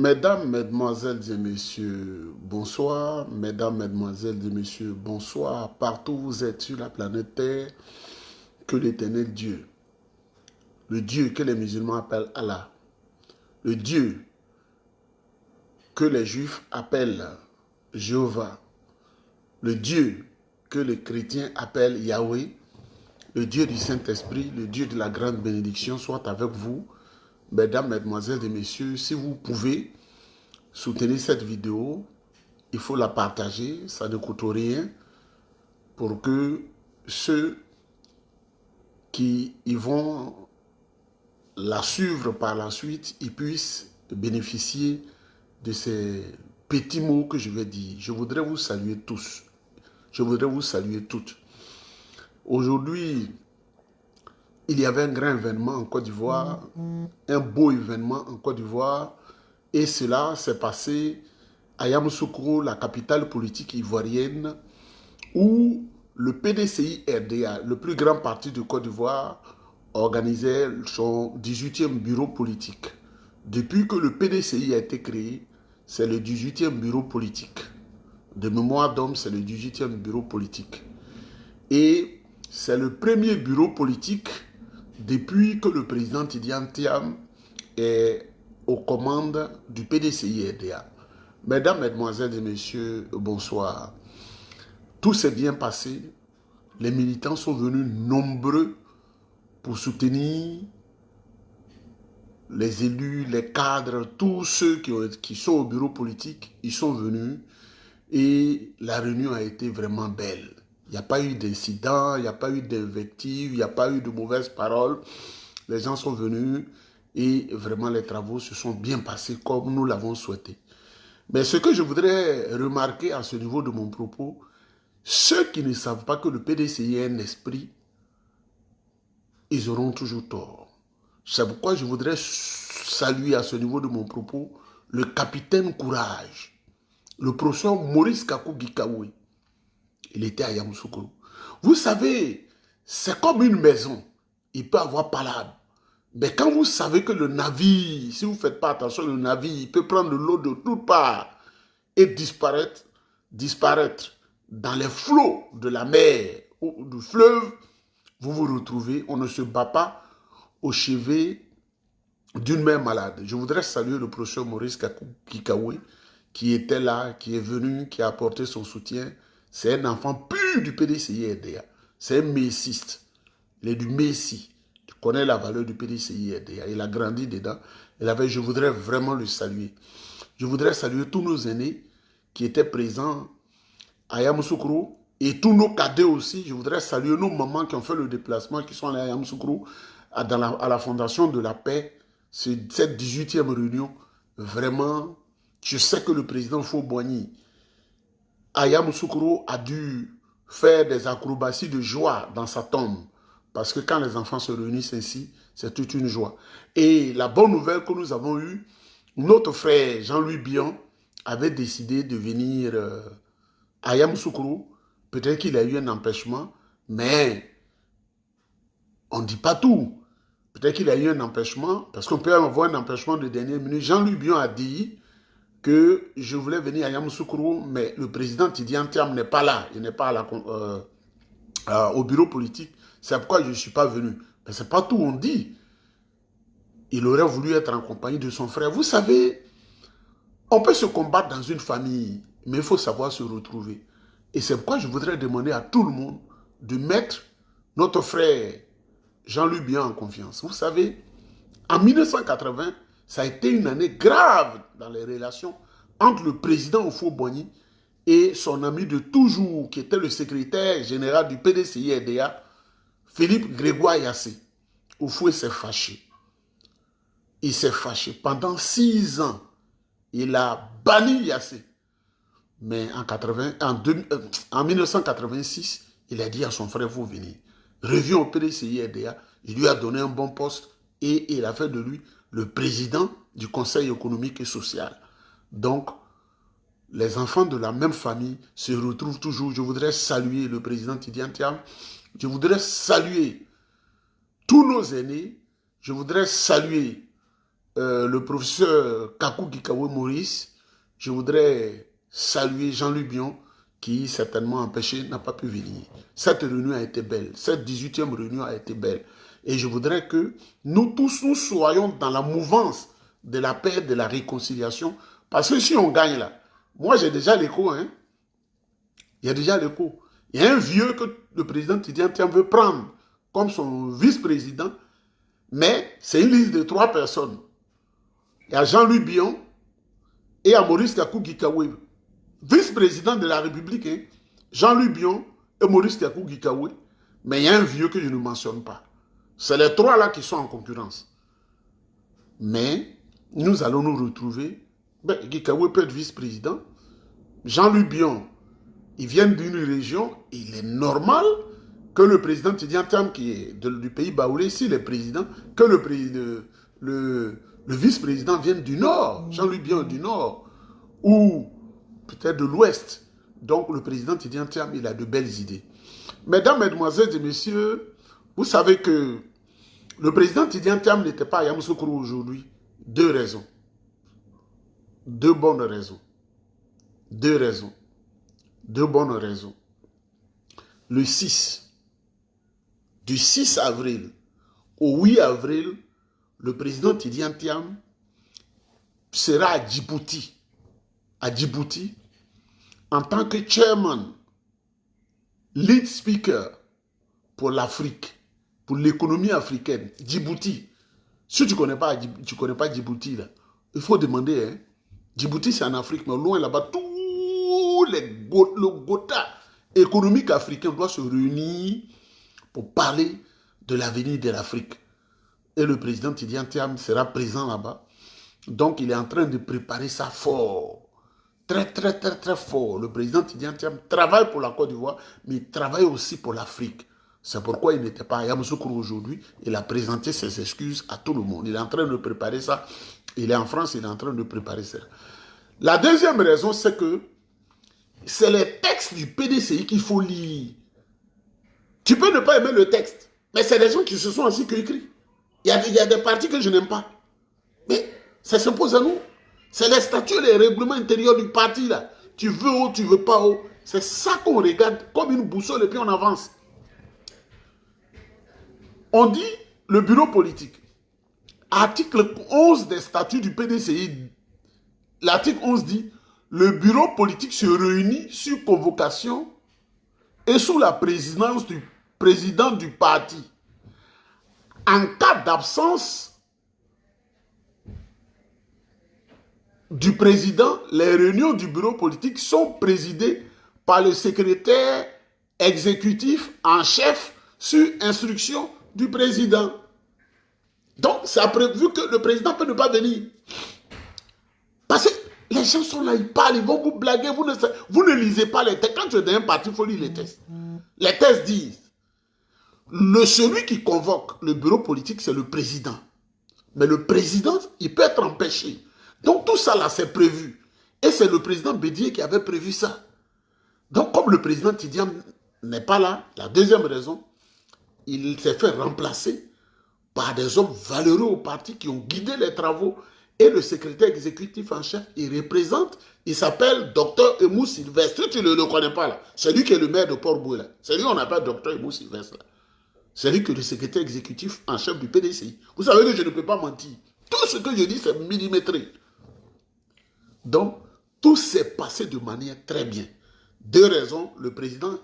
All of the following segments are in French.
Mesdames, Mesdemoiselles et Messieurs, bonsoir. Mesdames, Mesdemoiselles et Messieurs, bonsoir. Partout où vous êtes sur la planète Terre, que l'Éternel Dieu, le Dieu que les musulmans appellent Allah, le Dieu que les Juifs appellent Jéhovah, le Dieu que les chrétiens appellent Yahweh, le Dieu du Saint-Esprit, le Dieu de la grande bénédiction soit avec vous. Mesdames, Mesdemoiselles et Messieurs, si vous pouvez soutenir cette vidéo, il faut la partager, ça ne coûte rien, pour que ceux qui y vont la suivre par la suite, ils puissent bénéficier de ces petits mots que je vais dire. Je voudrais vous saluer tous. Je voudrais vous saluer toutes. Aujourd'hui, il y avait un grand événement en Côte d'Ivoire, un beau événement en Côte d'Ivoire, et cela s'est passé à Yamoussoukro, la capitale politique ivoirienne, où le PDCI-RDA, le plus grand parti de Côte d'Ivoire, organisait son 18e bureau politique. Depuis que le PDCI a été créé, c'est le 18e bureau politique. De mémoire d'homme, c'est le 18e bureau politique. Et c'est le premier bureau politique depuis que le président Tidiane Thiam est aux commandes du PDCI-RDA. Mesdames, Mesdemoiselles et Messieurs, bonsoir. Tout s'est bien passé. Les militants sont venus nombreux pour soutenir les élus, les cadres, tous ceux qui sont au bureau politique. Ils sont venus et la réunion a été vraiment belle. Il n'y a pas eu d'incident, il n'y a pas eu d'invective, il n'y a pas eu de mauvaises paroles. Les gens sont venus et vraiment les travaux se sont bien passés comme nous l'avons souhaité. Mais ce que je voudrais remarquer à ce niveau de mon propos, ceux qui ne savent pas que le PDCI est un esprit, ils auront toujours tort. C'est pourquoi je voudrais saluer à ce niveau de mon propos le capitaine Courage, le professeur Maurice Kakou Gikaoui. Il était à Yamoussoukro. Vous savez, c'est comme une maison. Il peut avoir palabre. Mais quand vous savez que le navire, si vous ne faites pas attention, le navire, il peut prendre de l'eau de toutes parts et disparaître dans les flots de la mer ou du fleuve, vous vous retrouvez, on ne se bat pas au chevet d'une mère malade. Je voudrais saluer le professeur Maurice Kikaoui qui était là, qui est venu, qui a apporté son soutien. C'est un enfant pur du PDCI-RDA. C'est un messiste. Il est du Messie. Tu connais la valeur du PDCI-RDA. Il a grandi dedans. Je voudrais vraiment le saluer. Je voudrais saluer tous nos aînés qui étaient présents à Yamoussoukro et tous nos cadets aussi. Je voudrais saluer nos mamans qui ont fait le déplacement, qui sont allés à Yamoussoukro, à la Fondation de la Paix, cette 18e réunion. Vraiment, je sais que le président Faux-Boigny, à Yamoussoukro, a dû faire des acrobaties de joie dans sa tombe. Parce que quand les enfants se réunissent ainsi, c'est toute une joie. Et la bonne nouvelle que nous avons eue, notre frère Jean-Louis Bion avait décidé de venir à Yamoussoukro. Peut-être qu'il a eu un empêchement, mais on ne dit pas tout. Peut-être qu'il a eu un empêchement, parce qu'on peut avoir un empêchement de dernière minute. Jean-Louis Bion a dit que je voulais venir à Yamoussoukro, mais le président Tidiane Thiam n'est pas là. Il n'est pas au bureau politique. C'est pourquoi je ne suis pas venu. Mais ce n'est pas tout, on dit. Il aurait voulu être en compagnie de son frère. Vous savez, on peut se combattre dans une famille, mais il faut savoir se retrouver. Et c'est pourquoi je voudrais demander à tout le monde de mettre notre frère Jean-Louis Bion en confiance. Vous savez, en 1980, ça a été une année grave dans les relations entre le président Houphouët-Boigny et son ami de toujours, qui était le secrétaire général du PDCI-RDA, Philippe Grégoire Yassé. Houphouët s'est fâché. Il s'est fâché. Pendant 6 ans, il a banni Yassé. Mais en 1986, il a dit à son frère, vous venez. Reviens au PDCI-RDA. Il lui a donné un bon poste et il a fait de lui le président du Conseil économique et social. Donc, les enfants de la même famille se retrouvent toujours. Je voudrais saluer le président Tidiane Thiam. Je voudrais saluer tous nos aînés. Je voudrais saluer le professeur Kakou Gikawe Maurice, je voudrais saluer Jean-Luc Bion, qui certainement empêché, n'a pas pu venir. Cette réunion a été belle, cette 18e réunion a été belle. Et je voudrais que nous tous, nous soyons dans la mouvance de la paix, de la réconciliation. Parce que si on gagne là, moi j'ai déjà l'écho, hein. Il y a déjà l'écho. Il y a un vieux que le président Tidiane Tiam veut prendre comme son vice-président, mais c'est une liste de 3 personnes. Il y a Jean-Louis Bion et à Maurice Kakou Gikawe, vice-président de la République, hein. Jean-Louis Bion et Maurice Kakou Gikawe, mais il y a un vieux que je ne mentionne pas. C'est les 3 là qui sont en concurrence. Mais nous allons nous retrouver. Ben, Gikawe peut être vice-président. Jean-Louis Bion, il vient d'une région, il est normal que le président Tidiane Tiam, qui est du pays baoulé, s'il est président, que le vice-président vienne du nord, Jean-Louis Bion du nord, ou peut-être de l'ouest. Donc le président Tidiane Tiam, il a de belles idées. Mesdames, mesdemoiselles et messieurs, vous savez que le président Tidiane Tiam n'était pas à Yamoussoukro aujourd'hui. 2 raisons. 2 bonnes raisons. 2 raisons. 2 bonnes raisons. Le 6, du 6 avril au 8 avril, le président Tidiane Tiam sera à Djibouti, en tant que chairman, lead speaker pour l'Afrique, pour l'économie africaine. Djibouti. Si tu ne connais pas Djibouti, là, il faut demander. Hein. Djibouti, c'est en Afrique, mais loin là-bas, tout le Gotha économique africain doit se réunir pour parler de l'avenir de l'Afrique. Et le président Tidiane Tiam sera présent là-bas. Donc, il est en train de préparer ça fort. Très, très, très, très fort. Le président Tidiane Tiam travaille pour la Côte d'Ivoire, mais il travaille aussi pour l'Afrique. C'est pourquoi il n'était pas à Yamoussoukro aujourd'hui. Il a présenté ses excuses à tout le monde. Il est en train de préparer ça. Il est en France, il est en train de préparer ça. La deuxième raison, c'est que c'est les textes du PDCI qu'il faut lire. Tu peux ne pas aimer le texte, mais c'est des gens qui se sont ainsi écrits. Il y a des partis que je n'aime pas. Mais ça s'impose à nous. C'est les statuts et les règlements intérieurs du parti là. Tu veux ou tu veux pas. C'est ça qu'on regarde comme une boussole et puis on avance. On dit le bureau politique. Article 11 des statuts du PDCI. L'article 11 dit le bureau politique se réunit sur convocation et sous la présidence du président du parti. En cas d'absence du président, les réunions du bureau politique sont présidées par le secrétaire exécutif en chef sur instruction du président. Donc, c'est prévu que le président peut ne pas venir. Parce que les gens sont là, ils parlent, ils vont vous blaguer, vous ne lisez pas les textes. Quand tu es dans un parti, il faut lire les textes. Les textes disent, celui qui convoque le bureau politique, c'est le président. Mais le président, il peut être empêché. Donc tout ça là, c'est prévu. Et c'est le président Bédié qui avait prévu ça. Donc comme le président Tidiane n'est pas là, la deuxième raison, il s'est fait remplacer par des hommes valeureux au parti qui ont guidé les travaux. Et le secrétaire exécutif en chef, il représente, il s'appelle Dr Emou Sylvestre. Tu ne le connais pas là. C'est lui qui est le maire de Port-Boué là. C'est lui qu'on appelle Dr Emou Sylvestre là. C'est lui qui est le secrétaire exécutif en chef du PDCI. Vous savez que je ne peux pas mentir. Tout ce que je dis, c'est millimétré. Donc, tout s'est passé de manière très bien. 2 raisons. Le président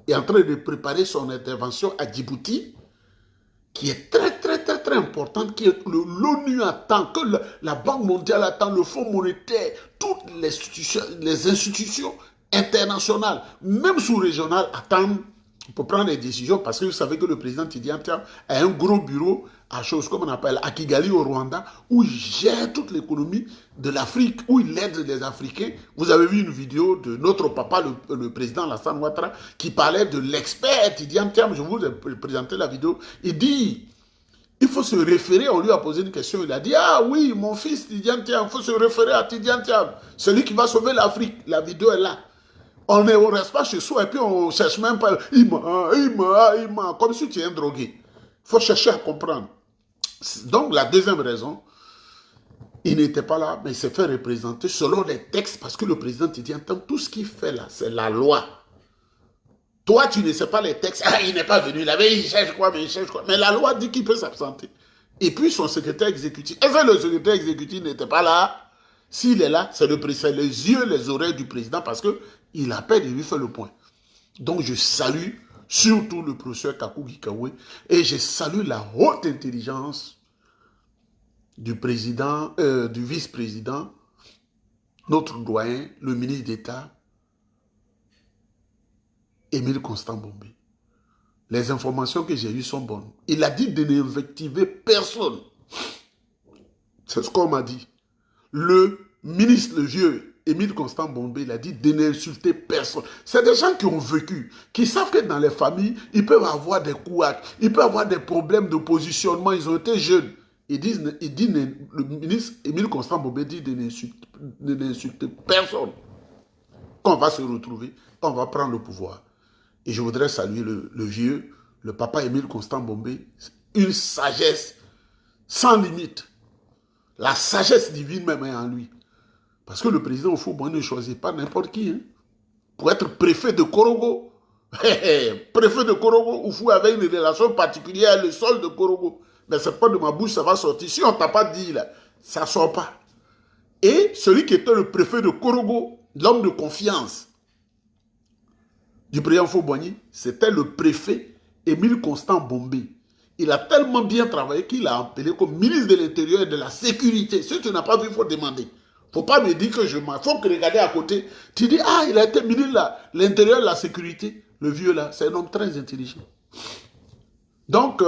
est en train de préparer son intervention à Djibouti, qui est très, très, très, très importante, que l'ONU attend, que la Banque mondiale attend, le Fonds monétaire, toutes les institutions internationales, même sous-régionales, attendent pour prendre des décisions, parce que vous savez que le président Tidiane Tiam a un gros bureau à chose, comme on appelle, à Kigali au Rwanda, où il gère toute l'économie de l'Afrique, où il aide les Africains. Vous avez vu une vidéo de notre papa, le président Alassane Ouattara, qui parlait de l'expert Tidiane Tiam. Je vous ai présenté la vidéo. Il dit, il faut se référer, on lui a posé une question, il a dit, ah oui, mon fils Tidiane Tiam, il faut se référer à Tidiane Tiam, celui qui va sauver l'Afrique. La vidéo est là. On ne reste pas chez soi et puis on ne cherche même pas. Il m'a, comme si tu es un drogué. Il faut chercher à comprendre. Donc la deuxième raison, Il n'était pas là, mais il s'est fait représenter selon les textes, parce que le président te dit, entend tout ce qu'il fait là, c'est la loi. Toi, tu ne sais pas les textes. Ah, il n'est pas venu là, mais il cherche quoi, mais il cherche quoi. Mais la loi dit qu'il peut s'absenter. Et puis son secrétaire exécutif. Est-ce que le secrétaire exécutif n'était pas là? S'il est là, c'est les yeux, les oreilles du président, parce qu'il appelle et lui fait le point. Donc je salue surtout le professeur Kakou Gikawe, et je salue la haute intelligence du président, du vice-président, notre doyen, le ministre d'État, Émile Constant Bombé. Les informations que j'ai eues sont bonnes. Il a dit de n'invectiver personne. C'est ce qu'on m'a dit. Le ministre, le vieux, Émile Constant Bombé, il a dit de n'insulter personne. C'est des gens qui ont vécu, qui savent que dans les familles, ils peuvent avoir des couacs, ils peuvent avoir des problèmes de positionnement, ils ont été jeunes. Le ministre Émile Constant Bombé dit de n'insulter personne. Quand on va se retrouver, on va prendre le pouvoir. Et je voudrais saluer le vieux, le papa Émile Constant Bombé, une sagesse sans limite. La sagesse divine même est en lui. Parce que le président Houphouët-Boigny ne choisit pas n'importe qui. Hein. Pour être préfet de Korogo, préfet de Korogo, Oufou avait une relation particulière avec le sol de Korogo. Mais c'est pas de ma bouche, ça va sortir. Si on ne t'a pas dit, là, ça ne sort pas. Et celui qui était le préfet de Korogo, l'homme de confiance du président Houphouët-Boigny, c'était le préfet Émile Constant Bombé. Il a tellement bien travaillé qu'il a appelé comme ministre de l'Intérieur et de la Sécurité. Si tu n'as pas vu, il faut demander. Il ne faut pas me dire que je m'en... Il faut que regarder à côté. Tu dis, ah, il a été ministre de l'Intérieur et de la Sécurité. Le vieux là, c'est un homme très intelligent. Donc,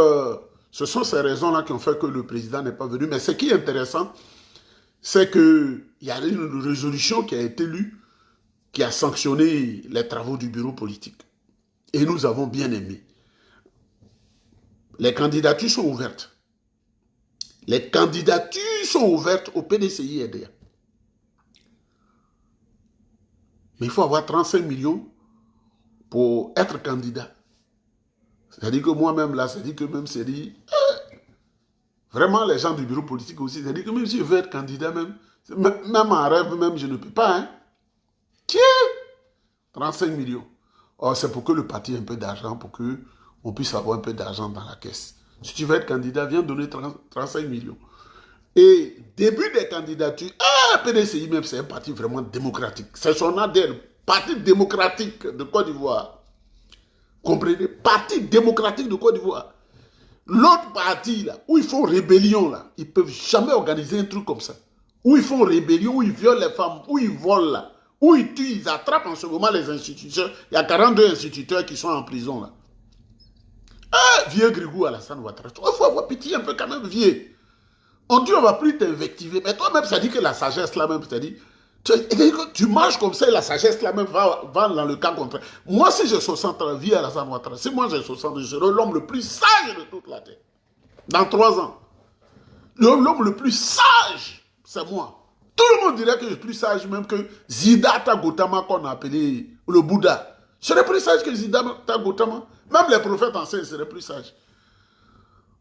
ce sont ces raisons-là qui ont fait que le président n'est pas venu. Mais ce qui est intéressant, c'est qu'il y a une résolution qui a été lue, qui a sanctionné les travaux du bureau politique. Et nous avons bien aimé. Les candidatures sont ouvertes. Les candidatures sont ouvertes au PDCI RDA. Mais il faut avoir 35 millions pour être candidat. C'est-à-dire que moi-même, là, c'est-à-dire que même, c'est dit, vraiment, les gens du bureau politique aussi, c'est-à-dire que même si je veux être candidat, même en rêve, même, je ne peux pas. Hein. Tiens, 35 millions. Or, c'est pour que le parti ait un peu d'argent, pour qu'on puisse avoir un peu d'argent dans la caisse. Si tu veux être candidat, viens donner 35 millions. Et début des candidatures, PDCI même, c'est un parti vraiment démocratique. C'est son ADN, Parti démocratique de Côte d'Ivoire. Comprenez? Parti démocratique de Côte d'Ivoire. L'autre parti, là, où ils font rébellion, là, ils ne peuvent jamais organiser un truc comme ça. Où ils font rébellion, où ils violent les femmes, où ils volent, là. Où ils tuent, ils attrapent en ce moment les instituteurs. Il y a 42 instituteurs qui sont en prison, là. Ah, vieux Grigou Alassane Ouattara, il faut avoir pitié un peu quand même, vieux. On dit on ne va plus t'invectiver. Mais toi-même, ça dit que la sagesse là-même, c'est-à-dire, tu marches comme ça et la sagesse là-même va dans le cas contraire. Moi, si j'ai 60 ans, vieux Alassane Ouattara, si moi j'ai 60 ans, je serai l'homme le plus sage de toute la terre. Dans 3 ans. L'homme le plus sage, c'est moi. Tout le monde dirait que je suis plus sage même que Siddhartha Gautama qu'on a appelé le Bouddha. Je serais plus sage que Siddhartha Gautama. Même les prophètes anciens seraient plus sages.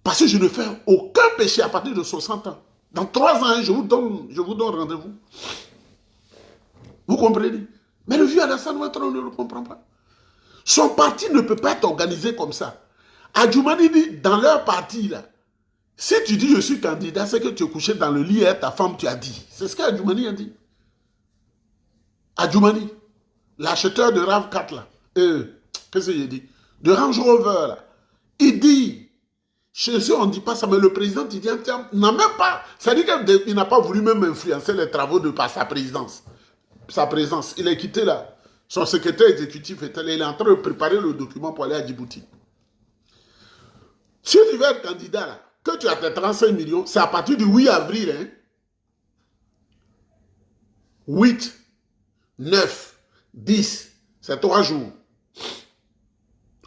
Parce que je ne fais aucun péché à partir de 60 ans. Dans 3 ans, je vous donne rendez-vous. Vous comprenez? Mais le vieux Alassane Ouattara ne le comprend pas. Son parti ne peut pas être organisé comme ça. Adjoumani dit, dans leur parti, là, si tu dis je suis candidat, c'est que tu es couché dans le lit et ta femme, tu as dit. C'est ce qu'Adjoumani a dit. Adjoumani, l'acheteur de RAV4, là, qu'est-ce qu'il dit? De Range Rover, là. Il dit, chez eux, on ne dit pas ça, mais le président, il dit, n'a même pas, ça dit qu'il n'a pas voulu même influencer les travaux de par sa présidence. Sa présence, il est quitté là. Son secrétaire exécutif est allé, il est en train de préparer le document pour aller à Djibouti. Si tu veux être candidat là, que tu as tes 35 millions, c'est à partir du 8 avril. Hein? 8, 9, 10, c'est 3 jours.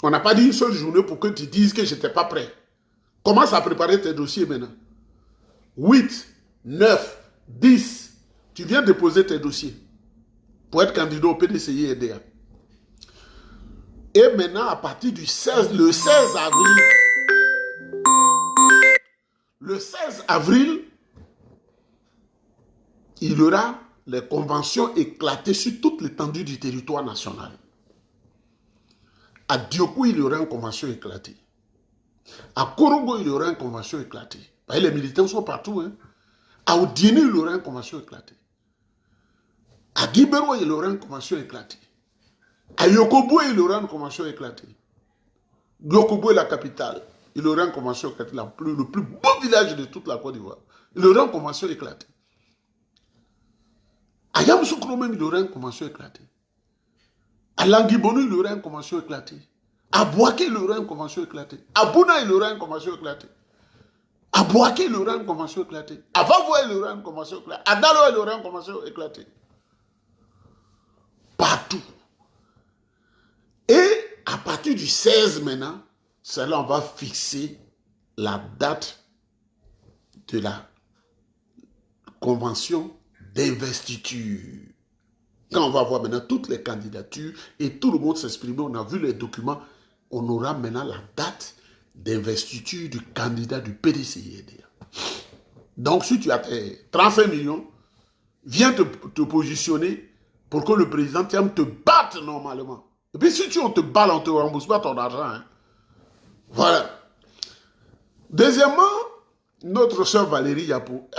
On n'a pas dit une seule journée pour que tu dises que je n'étais pas prêt. Commence à préparer tes dossiers maintenant. 8, 9, 10, tu viens déposer tes dossiers pour être candidat au PDCI RDA. Et maintenant, à partir du 16, le 16 avril, il y aura les conventions éclatées sur toute l'étendue du territoire national. À Diokou, il y aura une convention éclatée. À Korogo, il y aura une convention éclatée. Les militaires sont partout. Hein. À Odiene, il y aura une convention éclatée. À Guibero, il y aura une convention éclatée. À Yokobo, il y aura une convention éclatée. Yokobo est la capitale. Il y aura une convention éclatée. Le plus beau village de toute la Côte d'Ivoire. Il y aura une convention éclatée. À Yamoussoukro même, il y aura une convention éclatée. À Languibono, il y aura une convention éclatée. À Bouaké, il y aura une convention éclatée. À Bouna, il y aura une convention éclatée. À Bouaké, il y aura une convention éclatée. À Vavoua, il y aura une convention éclatée. À Dalo, il y aura une convention éclatée. Partout. Et à partir du 16 maintenant, c'est là on va fixer la date de la convention d'investiture. Quand on va voir maintenant toutes les candidatures et tout le monde s'exprime, on a vu les documents, on aura maintenant la date d'investiture du candidat du PDCIEDA. Donc si tu as tes 35 millions, viens te positionner pour que le président te batte normalement. Et puis si on te balle, on ne te rembourse pas ton argent. Hein. Voilà. Deuxièmement, notre soeur Valérie Yapo,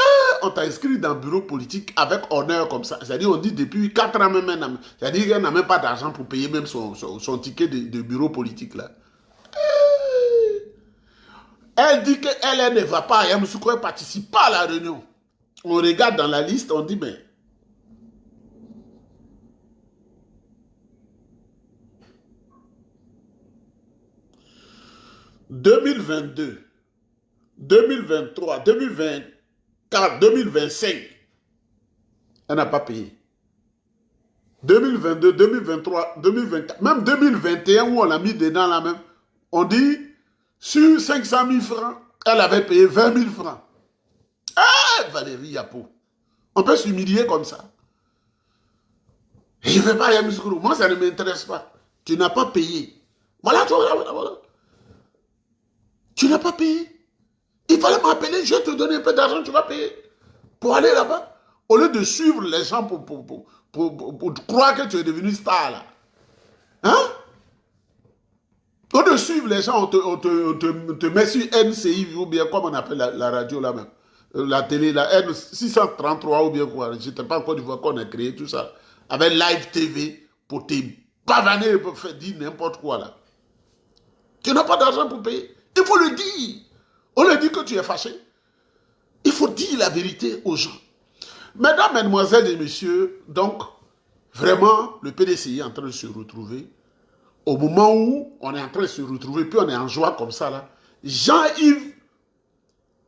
on t'a inscrit dans le bureau politique avec honneur comme ça. C'est-à-dire, on dit depuis 4 ans même, c'est-à-dire qu'elle n'a même pas d'argent pour payer même son ticket de bureau politique là. Elle dit qu'elle ne va pas à Yamoussoukro, elle ne participe pas à la réunion. On regarde dans la liste, on dit, mais... « 2022, 2023, 2024, 2025, elle n'a pas payé. 2022, 2023, 2024, même 2021 où on l'a mis dedans là même, on dit sur 500 000 francs, elle avait payé 20 000 francs. Ah, Valérie Yapo, on peut s'humilier comme ça. Et je ne vais pas à Yamoussoukro, moi ça ne m'intéresse pas. Tu n'as pas payé. Voilà. Tu n'as pas payé. Il fallait m'appeler, je vais te donner un peu d'argent, tu vas payer. Pour aller là-bas. Au lieu de suivre les gens pour croire que tu es devenu star là. Hein? Au lieu de suivre les gens, on te met sur NCI ou bien comme on appelle la radio là même. La télé, la N633 ou bien quoi. Je ne sais pas quoi du qu'on a créé tout ça. Avec Live TV pour te pavaner, pour faire dire n'importe quoi là. Tu n'as pas d'argent pour payer. Il faut le dire. On le dit que tu es fâché. Il faut dire la vérité aux gens. Mesdames, mesdemoiselles et messieurs, donc, vraiment, le PDCI est en train de se retrouver. Au moment où on est en train de se retrouver, puis on est en joie comme ça, là. Jean-Yves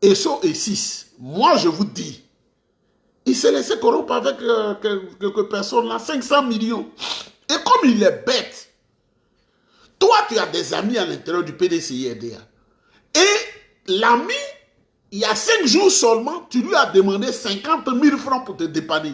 Esso et 6, moi je vous dis, il s'est laissé corrompre avec quelques personnes là, 500 millions. Et comme il est bête, toi tu as des amis à l'intérieur du PDCI-RDA. Et l'ami, il y a 5 jours seulement, tu lui as demandé 50 000 francs pour te dépanner.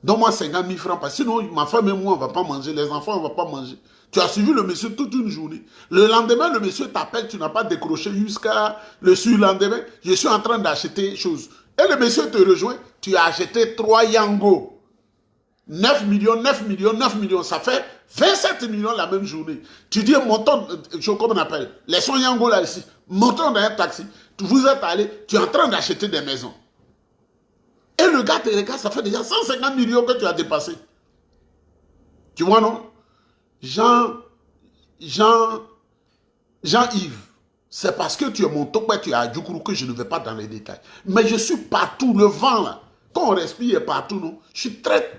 Donne-moi 50 000 francs, parce que sinon ma femme et moi, on ne va pas manger, les enfants, on ne va pas manger. Tu as suivi le monsieur toute une journée. Le lendemain, le monsieur t'appelle, tu n'as pas décroché jusqu'à le surlendemain. Je suis en train d'acheter choses. Et le monsieur te rejoint, tu as acheté 3 Yango. 9 millions, 9 millions, 9 millions, ça fait 27 millions la même journée. Tu dis, montons, comment on appelle, laissons Yango là ici, montons dans un taxi. Vous êtes allé, tu es en train d'acheter des maisons. Et le gars te regarde, ça fait déjà 150 millions que tu as dépassé. Tu vois, non? Jean-Yves, c'est parce que tu es mon top, tu es à Djoukourou que je ne vais pas dans les détails. Mais je suis partout, le vent là. Quand on respire partout, non? Je suis très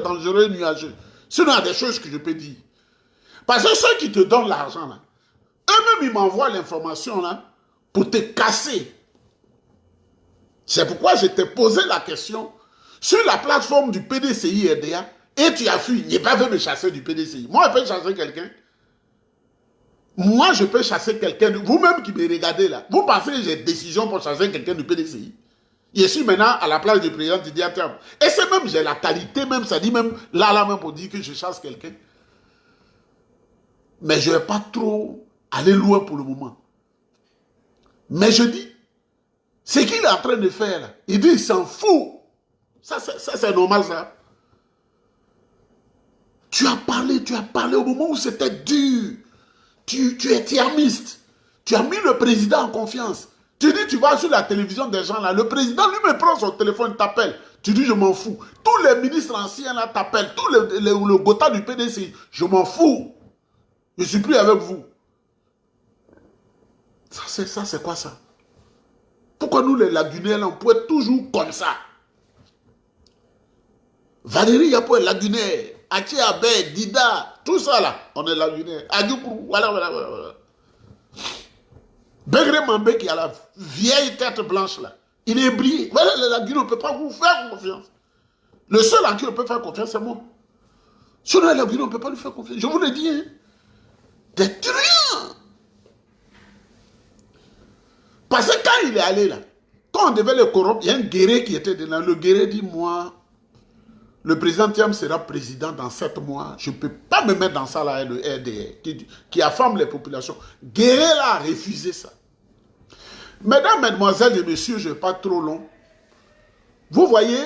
dangereux et nuageux. Sinon, il y a des choses que je peux dire. Parce que ceux qui te donnent l'argent, là, eux-mêmes, ils m'envoient l'information, là, pour te casser. C'est pourquoi je t'ai posé la question sur la plateforme du PDCI-RDA et tu as fui. Il n'est pas venu me chasser du PDCI. Moi, je peux chasser quelqu'un. Moi, je peux chasser quelqu'un. Vous-même qui me regardez là, vous pensez que j'ai décision pour chasser quelqu'un du PDCI? Je suis maintenant à la place du président Didier Atem. Et c'est même, j'ai la qualité même, ça dit même, là même pour dire que je chasse quelqu'un. Mais je ne vais pas trop aller loin pour le moment. Mais je dis, Ce qu'il est en train de faire, là, il dit il s'en fout. Ça c'est normal, ça. Tu as parlé au moment où c'était dur. Tu es tiamiste. Tu as mis le président en confiance. Tu dis, tu vas sur la télévision des gens là. Le président lui-même prend son téléphone, t'appelle. Tu dis, je m'en fous. Tous les ministres anciens là t'appellent. Tous le Gotha du PDC, je m'en fous. Je ne suis plus avec vous. Ça, c'est quoi ça? Pourquoi nous, les Lagunaires, là, on peut être toujours comme ça? Valérie Yapo est Lagunaire. Achi Abed, Dida, tout ça là, on est Lagunaire. Adjoukou, voilà. Begré Mambé qui a la vieille tête blanche là, il est brillé. Voilà, les Lagunaires, on ne peut pas vous faire confiance. Le seul à qui on peut faire confiance, c'est moi. Sur les Lagunaires, on ne peut pas lui faire confiance. Je vous le dis, hein. Des truands. Parce que quand il est allé là, quand on devait le corrompre, il y a un guerrier qui était dedans. Le guerrier dit, moi, le président Thiam sera président dans 7 mois. Je ne peux pas me mettre dans ça là, le RDR, qui affame les populations. Guerrier là a refusé ça. Mesdames, mesdemoiselles et messieurs, je ne vais pas trop long. Vous voyez,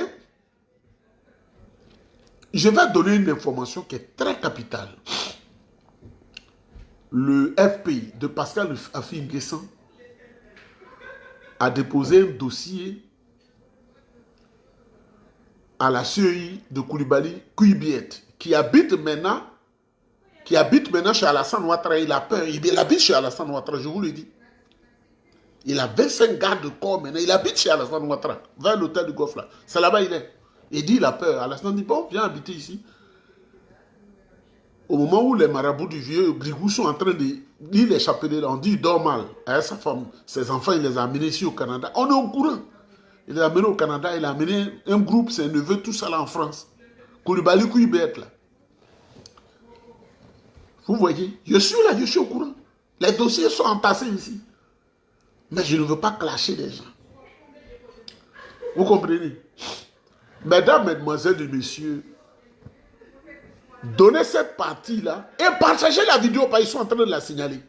je vais donner une information qui est très capitale. Le FPI de Pascal Affi-N'Guessan a déposé un dossier à la CEI de Koulibaly Kouibiet, qui habite maintenant chez Alassane Ouattara. Il a peur, il habite chez Alassane Ouattara, je vous le dis. Il a 25 gardes de corps maintenant, il habite chez Alassane Ouattara, vers l'hôtel du Golfe là. C'est là-bas il est. Il dit il a peur. Alassane dit bon, viens habiter ici. Au moment où les marabouts du vieux Grigou sont en train de lire les chapelets, on dit il dort mal. Avec sa femme, ses enfants, il les a amenés ici au Canada. On est au courant. Il les a amenés au Canada, il a amené un groupe, ses neveux, tout ça là en France. Koulibaly Kouibet là. Vous voyez, je suis là, je suis au courant. Les dossiers sont entassés ici. Mais je ne veux pas clasher les gens. Vous comprenez? Mesdames, mesdemoiselles et messieurs, donnez cette partie-là et partagez la vidéo parce qu'ils sont en train de la signaler.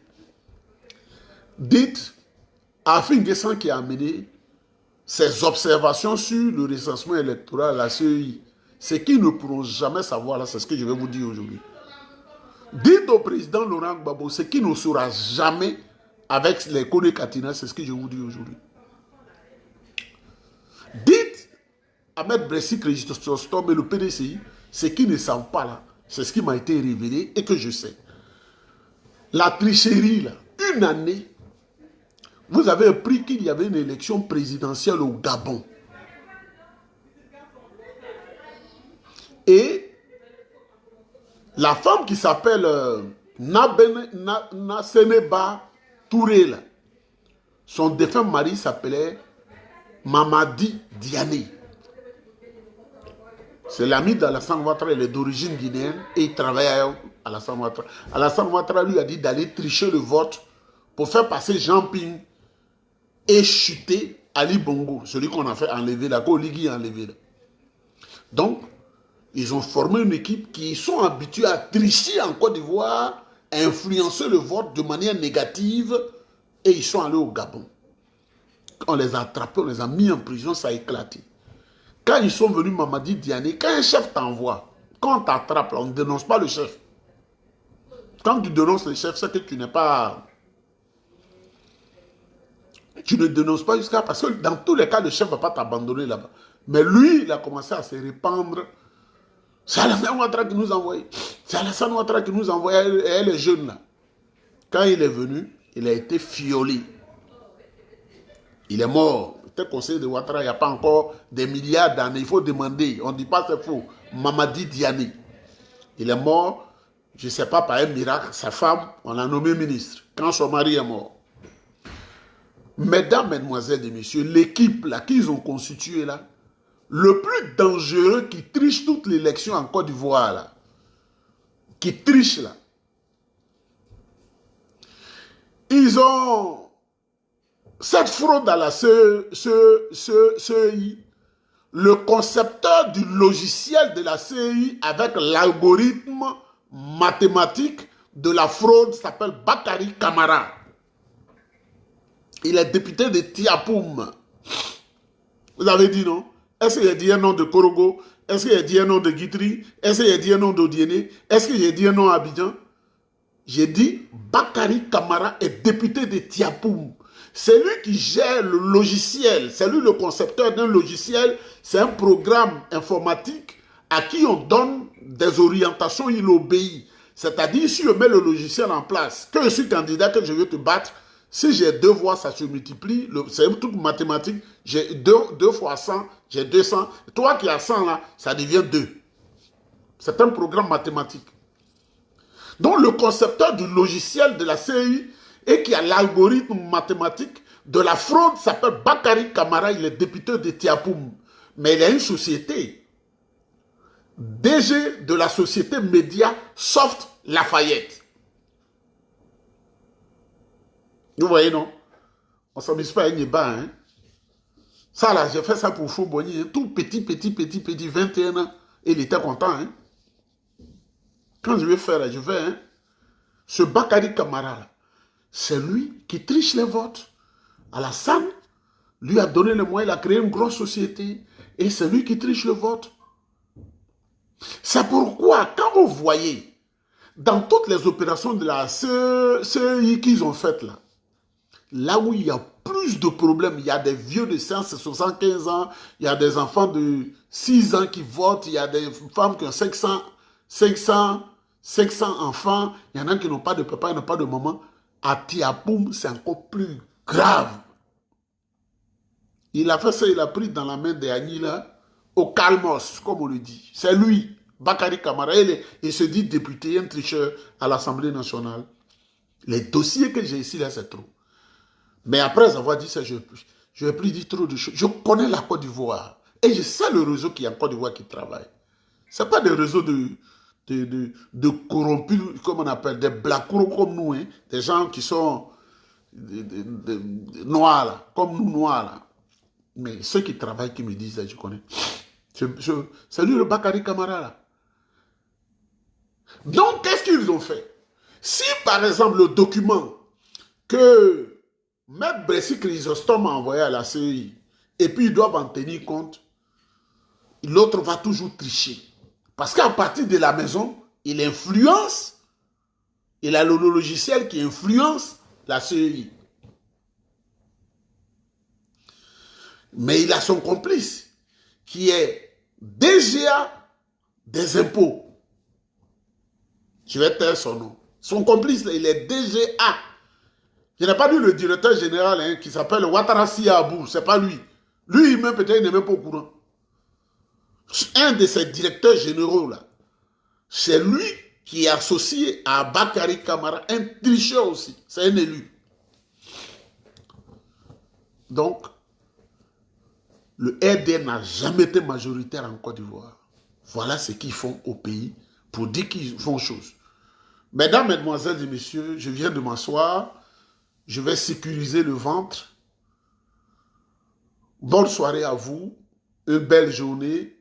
Dites à Affi-N'Guessan qui a amené ses observations sur le recensement électoral à la CEI. Ce qu'ils ne pourront jamais savoir, là, c'est ce que je vais vous dire aujourd'hui. Dites au président Laurent Gbagbo ce qu'il ne saura jamais avec les Kone Katina, c'est ce que je vous dis aujourd'hui. Dites à M. Bressik Chrysostome et le PDCI ce qu'ils ne savent pas là. C'est ce qui m'a été révélé et que je sais. La tricherie là, une année, vous avez appris qu'il y avait une élection présidentielle au Gabon. Et la femme qui s'appelle Naseneba Touré, là, son défunt mari s'appelait Mamadi Diané. C'est l'ami d'Alassane Ouattara, il est d'origine guinéenne et il travaille à Alassane Ouattara. Alassane Ouattara lui a dit d'aller tricher le vote pour faire passer Jean Ping et chuter Ali Bongo, celui qu'on a fait enlever, la Koligui enlevé. Donc, ils ont formé une équipe qui sont habitués à tricher en Côte d'Ivoire, à influencer le vote de manière négative et ils sont allés au Gabon. On les a attrapés, on les a mis en prison, ça a éclaté. Quand ils sont venus, Mamadi Diané, quand un chef t'envoie, quand on t'attrape, on ne dénonce pas le chef. Quand tu dénonces le chef, c'est que tu n'es pas... Tu ne dénonces pas jusqu'à... Parce que dans tous les cas, le chef ne va pas t'abandonner là-bas. Mais lui, il a commencé à se répandre. C'est Alassane Ouattara qui nous a envoyé. C'est Alassane Ouattara qui nous a envoyé. Elle est jeune là. Quand il est venu, il a été fiolé. Il est mort. Le conseiller de Ouattara, il n'y a pas encore des milliards d'années. Il faut demander. On ne dit pas c'est faux. Mamadi Diané. Il est mort. Je ne sais pas, par un miracle, sa femme, on l'a nommé ministre. Quand son mari est mort. Mesdames, mesdemoiselles et messieurs, l'équipe là qu'ils ont constituée là, le plus dangereux qui triche toute l'élection en Côte d'Ivoire là, qui triche là, ils ont cette fraude à la CEI, le concepteur du logiciel de la CEI avec l'algorithme mathématique de la fraude s'appelle Bakary Camara. Il est député de Tiapoum. Vous avez dit non? Est-ce qu'il a dit un nom de Korogo? Est-ce qu'il a dit un nom de Guitry? Est-ce qu'il a dit un nom d'Odiéné? Est-ce que j'ai dit un nom à Abidjan? J'ai dit Bakary Camara est député de Tiapoum. C'est lui qui gère le logiciel. C'est lui le concepteur d'un logiciel. C'est un programme informatique à qui on donne des orientations, il obéit. C'est-à-dire, si je mets le logiciel en place, que je suis candidat, que je veux te battre, si j'ai 2 voix, ça se multiplie. C'est un truc mathématique. J'ai 2 fois 100, j'ai 200. Toi qui as 100 là, ça devient 2. C'est un programme mathématique. Donc, le concepteur du logiciel de la CI et qui a l'algorithme mathématique de la fraude s'appelle Bakary Camara. Il est député de Tiapoum. Mais il a une société. DG de la société Média Soft Lafayette. Vous voyez, non? On ne s'amuse pas à Nieba, hein? Ça, là, j'ai fait ça pour Fouboni, hein? Tout petit, 21 ans. Et il était content, hein? Quand je vais faire, là, je vais, hein? Ce Bakary Camara, c'est lui qui triche les votes. Alassane lui a donné les moyens, il a créé une grosse société. Et c'est lui qui triche le vote. C'est pourquoi, quand vous voyez, dans toutes les opérations de la CEI qu'ils ont faites là, là où il y a plus de problèmes, il y a des vieux de 175 ans, il y a des enfants de 6 ans qui votent, il y a des femmes qui ont 500 enfants, il y en a qui n'ont pas de papa, ils n'ont pas de maman. À Tiapoum, c'est encore plus grave. Il a fait ça, il a pris dans la main de Agni là, au calmos, comme on le dit. C'est lui, Bakary Camara. Il se dit député, un tricheur à l'Assemblée nationale. Les dossiers que j'ai ici, là, c'est trop. Mais après avoir dit ça, je n'ai plus dit trop de choses. Je connais la Côte d'Ivoire. Et je sais le réseau qui est en Côte d'Ivoire qui travaille. Ce n'est pas des réseaux de corrompus, comme on appelle, des blackours comme nous, hein, des gens qui sont noirs, là, comme nous, noirs. Là. Mais ceux qui travaillent, qui me disent, là, je connais. C'est lui le Bakary Camara, là. Donc, qu'est-ce qu'ils ont fait? Si, par exemple, le document que Maître Bressi Chrysostome a envoyé à la CEI, et puis ils doivent en tenir compte, l'autre va toujours tricher. Parce qu'à partir de la maison, il influence, il a le logiciel qui influence la CEI. Mais il a son complice, qui est DGA des impôts. Je vais taire son nom. Son complice, il est DGA. Je n'ai pas vu le directeur général hein, qui s'appelle Ouattara Siabou. Ce n'est pas lui. Lui-même, peut-être, il n'est même pas au courant. Un de ces directeurs généraux, là, c'est lui qui est associé à Bakary Camara, un tricheur aussi. C'est un élu. Donc, le RDR n'a jamais été majoritaire en Côte d'Ivoire. Voilà ce qu'ils font au pays pour dire qu'ils font chose. Mesdames, mesdemoiselles et messieurs, je viens de m'asseoir. Je vais sécuriser le ventre. Bonne soirée à vous. Une belle journée.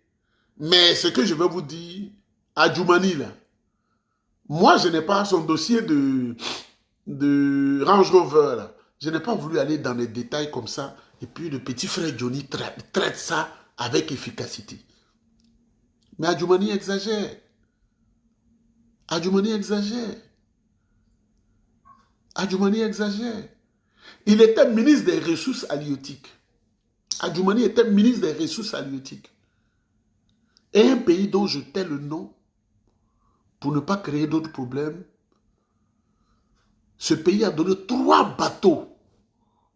Mais ce que je vais vous dire, à Djoumani, là, moi, je n'ai pas son dossier de Range Rover. Là. Je n'ai pas voulu aller dans les détails comme ça. Et puis, le petit frère Johnny traite ça avec efficacité. Mais Adjoumani exagère. Adjoumani exagère. Adjoumani exagère. Il était ministre des Ressources halieutiques. Adjoumani était ministre des Ressources halieutiques. Et un pays dont je tais le nom, pour ne pas créer d'autres problèmes, ce pays a donné 3 bateaux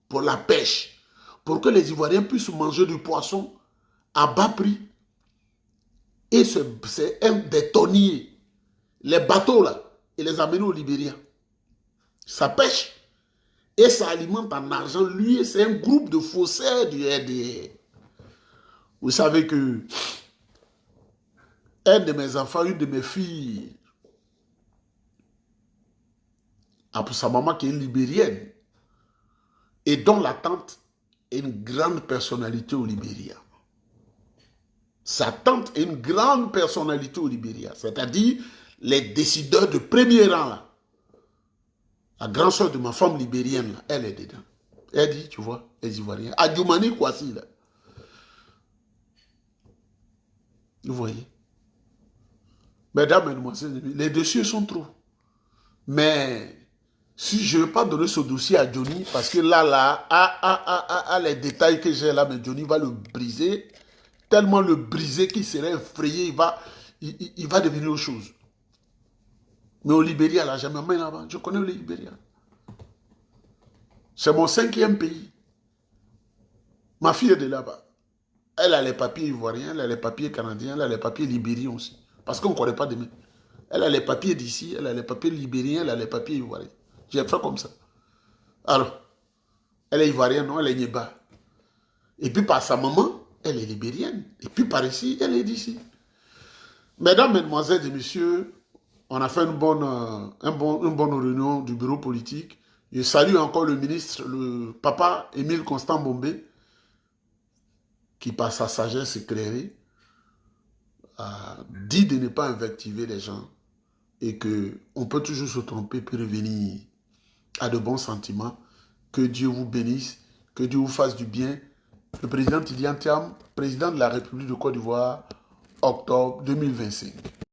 pour la pêche, pour que les Ivoiriens puissent manger du poisson à bas prix. Et c'est un des tonniers. Les bateaux là, il les a amenés au Libéria. Ça pêche. Et ça alimente en argent. Lui, c'est un groupe de faussaires du RDR. Vous savez que un de mes enfants, une de mes filles, a pour sa maman qui est une libérienne, et dont la tante est une grande personnalité au Libéria. Sa tante est une grande personnalité au Libéria, c'est-à-dire les décideurs de premier rang. Là. La grande soeur de ma femme libérienne, là, elle est dedans. Elle dit, tu vois, les Ivoiriens. Adjoumani Kwasi, là. Vous voyez. Mesdames, Mesdemoiselles, les dossiers sont trop. Mais si je ne veux pas donner ce dossier à Johnny, parce que les détails que j'ai là, mais Johnny va le briser, tellement le briser qu'il serait effrayé, il va devenir autre chose. Mais au Libéria, là, jamais main là-bas. Je connais le Libéria. C'est mon 5e pays. Ma fille est de là-bas. Elle a les papiers ivoiriens, elle a les papiers canadiens, elle a les papiers libériens aussi. Parce qu'on ne connaît pas demain. Elle a les papiers d'ici, elle a les papiers libériens, elle a les papiers ivoiriens. J'ai fait comme ça. Alors, elle est ivoirienne, non, elle est Niéba. Et puis par sa maman, elle est libérienne. Et puis par ici, elle est d'ici. Mesdames, Mesdemoiselles et Messieurs, on a fait une bonne réunion du bureau politique. Je salue encore le ministre, le papa Émile Constant Bombé, qui par sa sagesse éclairée a dit de ne pas invectiver les gens et qu'on peut toujours se tromper puis revenir à de bons sentiments. Que Dieu vous bénisse, que Dieu vous fasse du bien. Le président Tidiane Thiam, président de la République de Côte d'Ivoire, octobre 2025.